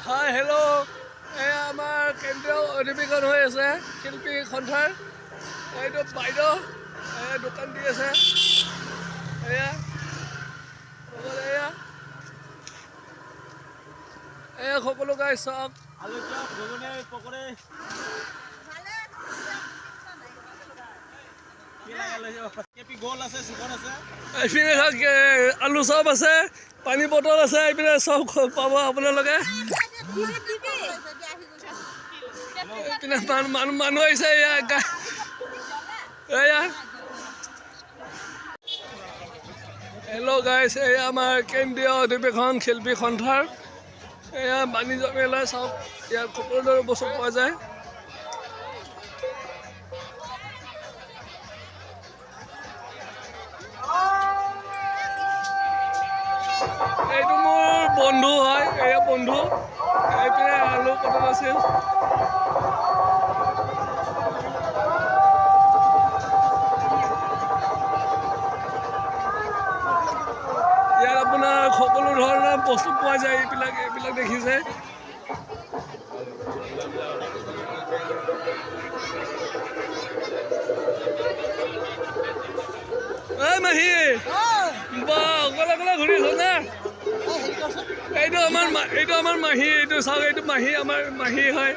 Hi hello' এয়া আমাৰ কেন্দ্ৰীয় অধিৱেশন হৈ আছে শিল্পী সন্থাৰ। এইটো বাইদেউ দোকান দি আছে। এয়া এয়া এয়া সকলো গাই চাওক। আলু চপ আছে, পানী বটল আছে, এইপিনে চব পাব আপোনালোকে। মানুহ আহিছে এয়া হেল্ল' গাইছ, এয়া আমাৰ কেন্দ্ৰীয় অধিৱেশন শিল্পী সন্থাৰ। এয়া বাণিজ্য মেলা চাওক, ইয়াত সকলো বস্তু পোৱা যায়। এইটো মোৰ বন্ধু হয়, এয়া বন্ধু। এইপিনে আলু পটল আছিল। ইয়াত আপোনাৰ সকলো ধৰণৰ বস্তু পোৱা যায়। এইবিলাক দেখিছে। মাহী বা অকলে অকলে ঘূৰি আছ না। এইটো আমাৰ মাহী, এইটো চাওক, এইটো মাহী, আমাৰ মাহী হয়।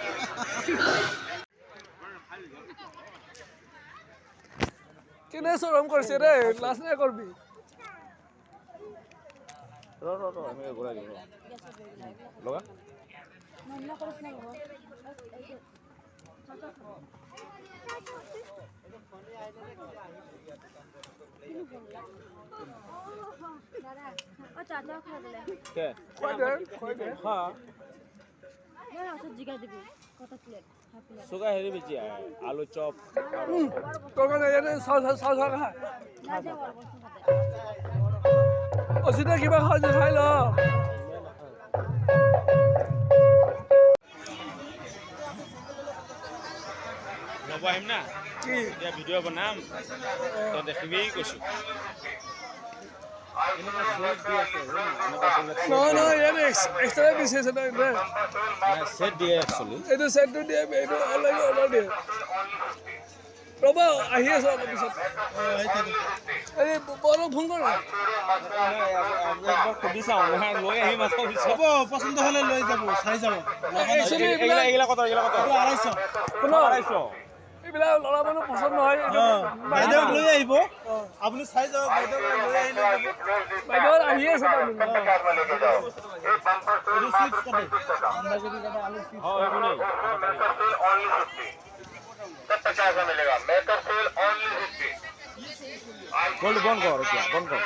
কেনে চৰম কৰিছে দেই, লাজ নাই কৰবি। আলু চপ অচিতে কিবা খাই ল। ল'ব আহিম না, এতিয়া ভিডিঅ' বনাম তই দেখিবি কৈছো। এইটো চেটটো দিয়ে, এইটো অনলাইন অৰ্ডাৰ দিয়ে। ৰ'ব আহি আছো অলপ পিছত। এই বৰক ফোন কৰ। সুধি চাওঁ, লৈ আহিম আকৌ পিছত। পচন্দ হলে লৈ যাব, চাই যাব। এইবিলাক ল'ৰা মানুহ পচন্দ নহয়। বাইদেউক লৈ আহিব, আপুনি চাই যাব। বাইদেউক লৈ আহিলে বাইদেউ আহি আছে। বন্ধ কৰ এতিয়া, বন্ধ কৰ।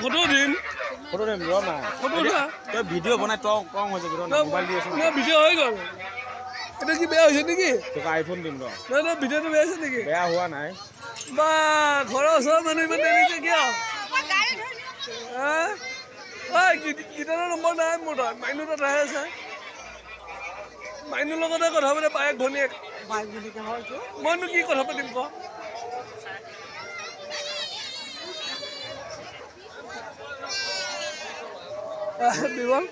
ফটো দিম ৰ না, তই ভিডিঅ' বনাই তই কম হৈছে মোবাইল দি আছো না। ভিডিঅ' হৈ গ'ল। এটা কি বেয়া হৈছে নেকি? তোক আইফোন দিম ৰ। নহয়, ভিডিঅ'টো বেয়া হৈছে নেকি? বেয়া হোৱা নাই। বা ঘৰৰ ওচৰৰ মানুহ ইমান দেৰিকে কিয়? গীটাৰৰ নম্বৰ নাই মোৰ তাত, মাইনুৰ তাত আহে আছে। মাইনুৰ লগতে কথা পাতে, বায়েক ভনীয়েক। মইনো কি কথা পাতিম ক? বিমল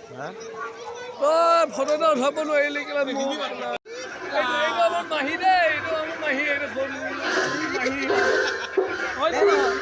ফটো এটা উঠাব নোৱাৰিলি কেলা। এইটো আমাৰ মাহী দেই, এইটো আমাৰ মাহী, এইটো মাহী হয় নহয়?